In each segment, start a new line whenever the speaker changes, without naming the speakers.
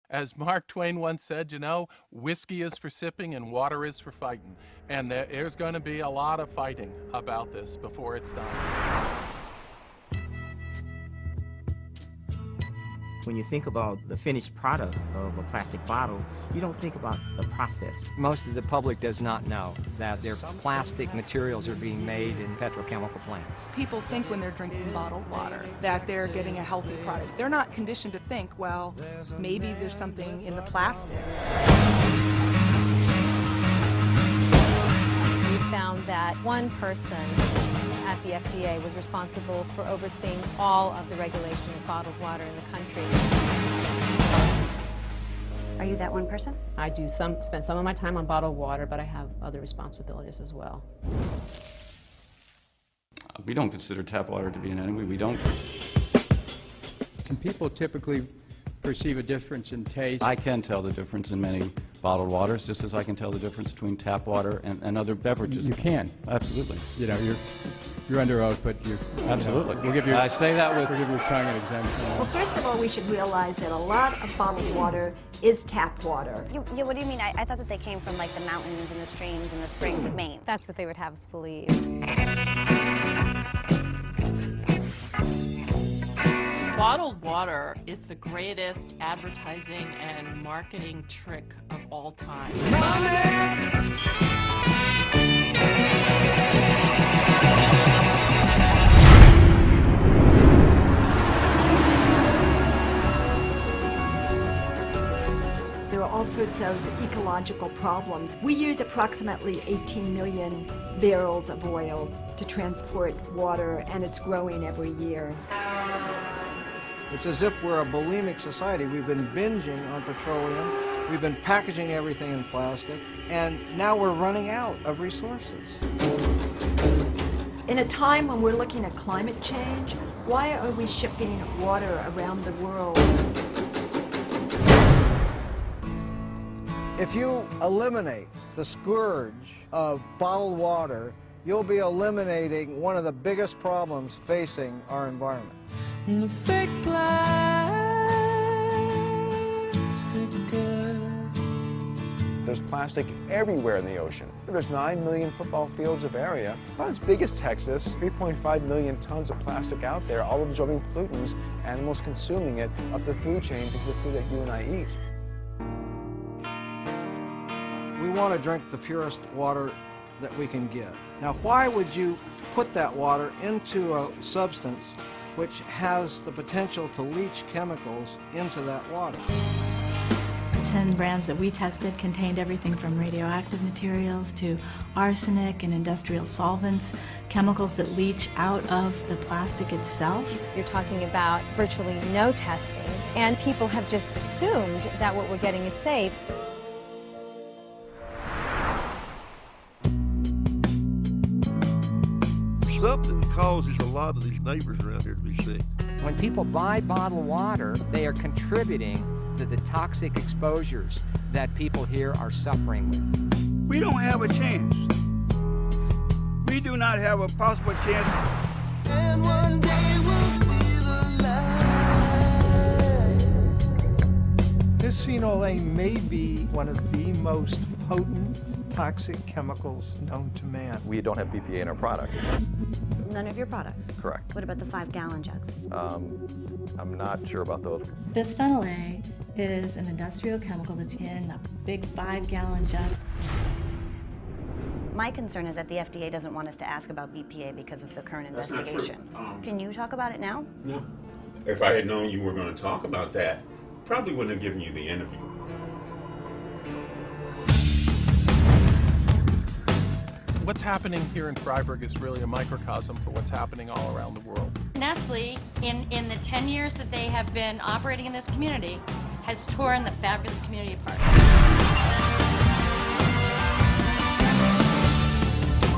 As Mark Twain once said, you know, whiskey is for sipping and water is for fighting. And there's going to be a lot of fighting about this before it's done.
When you think about the finished product of a plastic bottle, you don't think about the process.
Most of the public does not know that their plastic materials are being made in petrochemical plants.
People think when they're drinking bottled water that they're getting a healthy product. They're not conditioned to think, well, maybe there's something in the plastic.
We found that one person at the FDA was responsible for overseeing all of the regulation of bottled water in the country.
Are you that one person?
I do spend some of my time on bottled water, but I have other responsibilities as well.
We don't consider tap water to be an enemy. We don't.
Can people typically perceive a difference in taste?
I can tell the difference in many bottled waters, just as I can tell the difference between tap water and other beverages.
You can.
Absolutely.
You know, you're under oath, but you
absolutely.
We'll give you.
I say that with.
We'll give your tongue an exemption.
Well, first of all, we should realize that a lot of bottled water is tap water.
Yeah, what do you mean? I thought that they came from like the mountains and the streams and the springs of Maine.
That's what they would have us believe.
Bottled water is the greatest advertising and marketing trick of all time.
There are all sorts of ecological problems. We use approximately 18 million barrels of oil to transport water, and it's growing every year.
It's as if we're a bulimic society. We've been binging on petroleum, we've been packaging everything in plastic, and now we're running out of resources.
In a time when we're looking at climate change, why are we shipping water around the world?
If you eliminate the scourge of bottled water, you'll be eliminating one of the biggest problems facing our environment.
The fake plastic girl.
There's plastic everywhere in the ocean. There's 9 million football fields of area, about as big as Texas, 3.5 million tons of plastic out there, all absorbing pollutants, animals consuming it up the food chain to the food that you and I eat.
We want to drink the purest water that we can get. Now, why would you put that water into a substance which has the potential to leach chemicals into that water?
10 brands that we tested contained everything from radioactive materials to arsenic and industrial solvents, chemicals that leach out of the plastic itself.
You're talking about virtually no testing, and people have just assumed that what we're getting is safe.
Something causes a lot of these neighbors around here to be sick.
When people buy bottled water, they are contributing to the toxic exposures that people here are suffering with.
We don't have a chance. We do not have a possible chance.
And one day we'll see the light.
Bisphenol A may be one of the most potent toxic chemicals known to man.
We don't have BPA in our product.
None of your products?
Correct.
What about the 5-gallon jugs?
I'm not sure about those.
Bisphenol A is an industrial chemical that's in a big 5-gallon jugs.
My concern is that the FDA doesn't want us to ask about BPA because of the current investigation. Can you talk about it now?
No. If I had known you were going to talk about that, probably wouldn't have given you the interview.
What's happening here in Freiburg is really a microcosm for what's happening all around the world.
Nestle, in the 10 years that they have been operating in this community, has torn the fabulous community apart.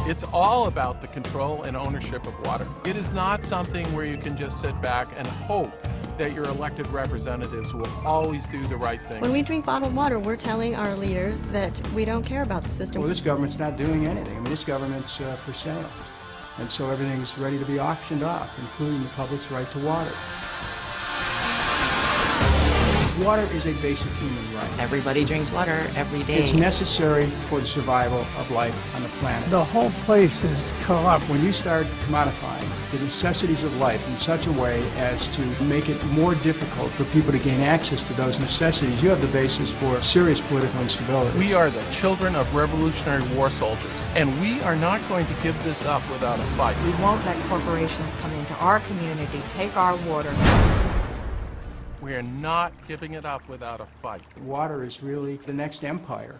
It's all about the control and ownership of water. It is not something where you can just sit back and hope that your elected representatives will always do the right thing.
When we drink bottled water, we're telling our leaders that we don't care about the system.
Well, this government's not doing anything. I mean, this government's for sale. And so everything's ready to be auctioned off, including the public's right to water. Water is a basic human right.
Everybody drinks water every day.
It's necessary for the survival of life on the planet.
The whole place is corrupt.
When you start commodifying the necessities of life in such a way as to make it more difficult for people to gain access to those necessities, you have the basis for serious political instability.
We are the children of Revolutionary War soldiers, and we are not going to give this up without a fight.
We won't let corporations come into our community, take our water.
We are not giving it up without a fight.
Water is really the next empire.